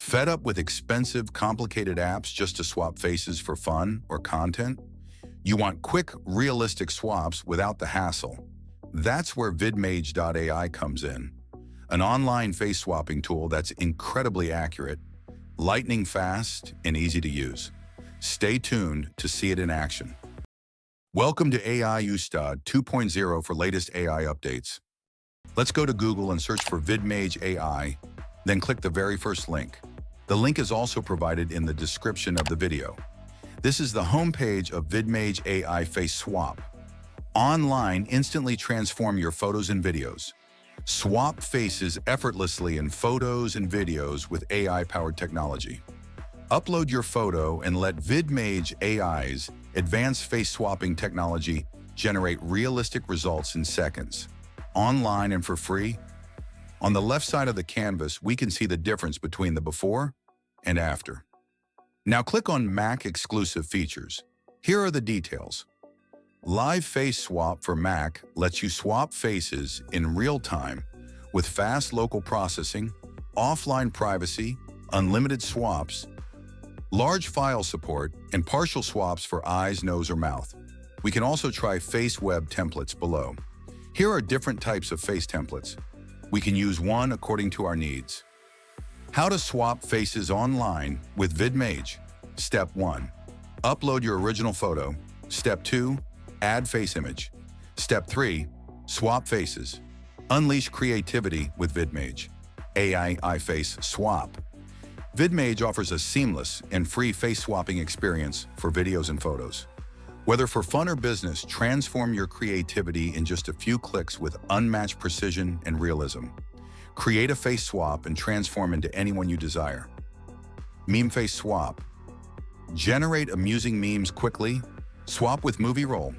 Fed up with expensive, complicated apps just to swap faces for fun or content? You want quick, realistic swaps without the hassle. That's where Vidmage AI comes in, an online face swapping tool that's incredibly accurate, lightning fast, and easy to use. Stay tuned to see it in action. Welcome to AI Ustad 2.0 for latest AI updates. Let's go to Google and search for Vidmage AI, then click the very first link. The link is also provided in the description of the video. This is the homepage of Vidmage AI Face Swap. Online, instantly transform your photos and videos. Swap faces effortlessly in photos and videos with AI-powered technology. Upload your photo and let Vidmage AI's advanced face swapping technology generate realistic results in seconds. Online and for free. On the left side of the canvas, we can see the difference between the before and after. Now click on Mac exclusive features. Here are the details. Live Face Swap for Mac lets you swap faces in real time with fast local processing, offline privacy, unlimited swaps, large file support, and partial swaps for eyes, nose, or mouth. We can also try face web templates below. Here are different types of face templates. We can use one according to our needs. How to swap faces online with Vidmage. Step 1. Upload your original photo. Step 2. Add face image. Step 3. Swap faces. Unleash creativity with Vidmage AI Face Swap. Vidmage offers a seamless and free face swapping experience for videos and photos. Whether for fun or business, transform your creativity in just a few clicks with unmatched precision and realism. Create a face swap and transform into anyone you desire. Meme Face Swap. Generate amusing memes quickly. Swap with movie roll.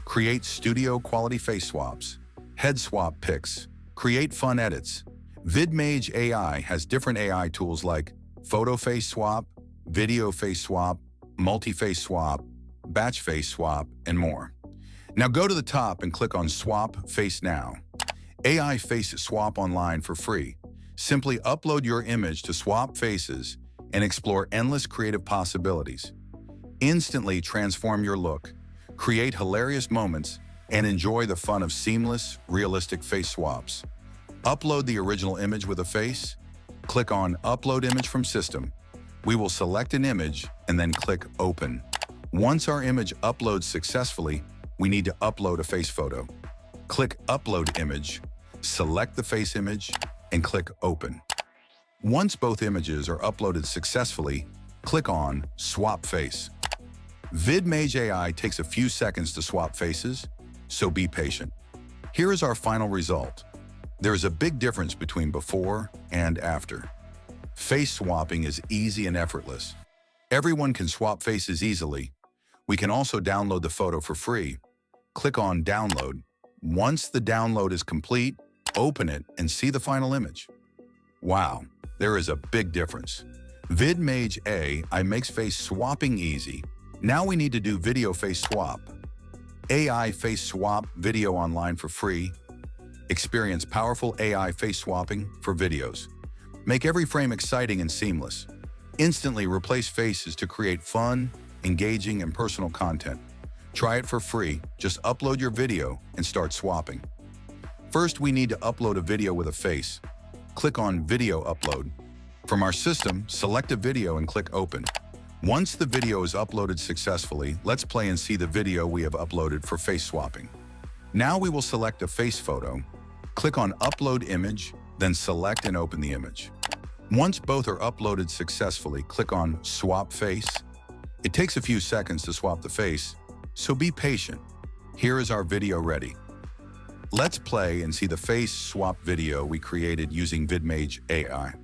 Create studio quality face swaps. Head swap pics. Create fun edits. Vidmage AI has different AI tools like photo face swap, video face swap, multi-face swap, batch face swap, and more. Now go to the top and click on Swap Face Now. AI Face Swap online for free. Simply upload your image to swap faces and explore endless creative possibilities. Instantly transform your look, create hilarious moments, and enjoy the fun of seamless, realistic face swaps. Upload the original image with a face. Click on Upload Image from System. We will select an image and then click Open. Once our image uploads successfully, we need to upload a face photo. Click Upload Image, select the face image, and click Open. Once both images are uploaded successfully, click on Swap Face. Vidmage AI takes a few seconds to swap faces, so be patient. Here is our final result. There is a big difference between before and after. Face swapping is easy and effortless. Everyone can swap faces easily. We can also download the photo for free. Click on Download. Once the download is complete, open it and see the final image. Wow, there is a big difference. Vidmage AI makes face swapping easy. Now we need to do video face swap. AI Face Swap video online for free. Experience powerful AI face swapping for videos. Make every frame exciting and seamless. Instantly replace faces to create fun, engaging, and personal content. Try it for free. Just upload your video and start swapping. First, we need to upload a video with a face. Click on Video Upload. From our system, select a video and click Open. Once the video is uploaded successfully, let's play and see the video we have uploaded for face swapping. Now we will select a face photo. Click on Upload Image, then select and open the image. Once both are uploaded successfully, click on Swap Face. It takes a few seconds to swap the face, so be patient. Here is our video ready. Let's play and see the face swap video we created using Vidmage AI.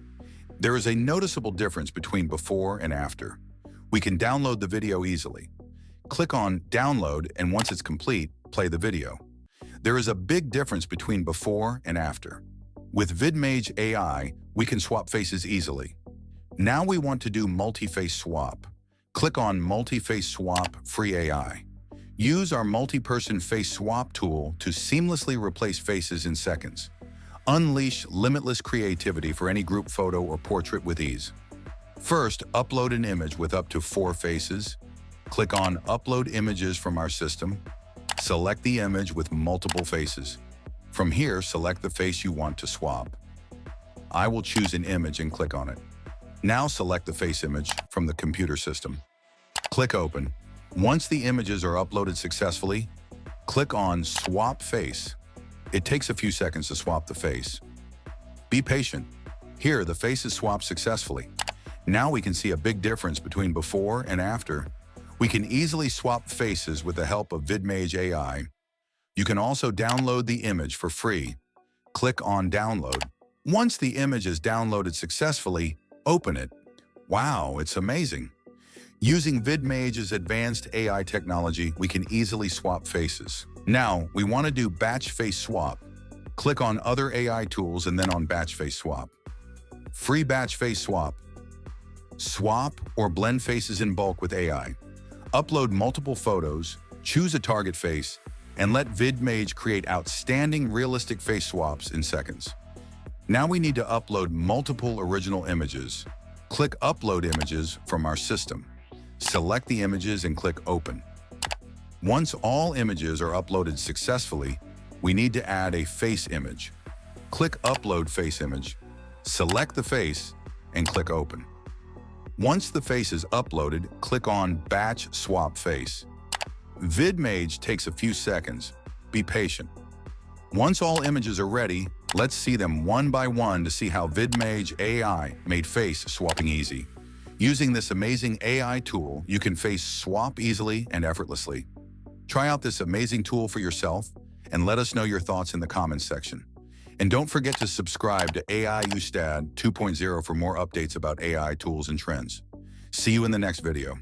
There is a noticeable difference between before and after. We can download the video easily. Click on Download, and once it's complete, play the video. There is a big difference between before and after. With Vidmage AI, we can swap faces easily. Now we want to do multi-face swap. Click on Multi-Face Swap Free AI. Use our multi-person face swap tool to seamlessly replace faces in seconds. Unleash limitless creativity for any group photo or portrait with ease. First, upload an image with up to 4 faces. Click on Upload Images from our system. Select the image with multiple faces. From here, select the face you want to swap. I will choose an image and click on it. Now select the face image from the computer system. Click Open. Once the images are uploaded successfully, click on Swap Face. It takes a few seconds to swap the face. Be patient. Here, the face is swapped successfully. Now we can see a big difference between before and after. We can easily swap faces with the help of Vidmage AI. You can also download the image for free. Click on Download. Once the image is downloaded successfully, open it. Wow, it's amazing. Using Vidmage's advanced AI technology, we can easily swap faces. Now, we want to do Batch Face Swap. Click on Other AI Tools and then on Batch Face Swap. Free Batch Face Swap. Swap or blend faces in bulk with AI. Upload multiple photos, choose a target face, and let Vidmage create outstanding realistic face swaps in seconds. Now we need to upload multiple original images. Click Upload Images from our system. Select the images and click Open. Once all images are uploaded successfully, we need to add a face image. Click Upload Face Image. Select the face and click Open. Once the face is uploaded, click on Batch Swap Face. Vidmage takes a few seconds. Be patient. Once all images are ready, let's see them one by one to see how Vidmage AI made face swapping easy. Using this amazing AI tool, you can face swap easily and effortlessly. Try out this amazing tool for yourself and let us know your thoughts in the comments section. And don't forget to subscribe to AI Ustad 2.0 for more updates about AI tools and trends. See you in the next video.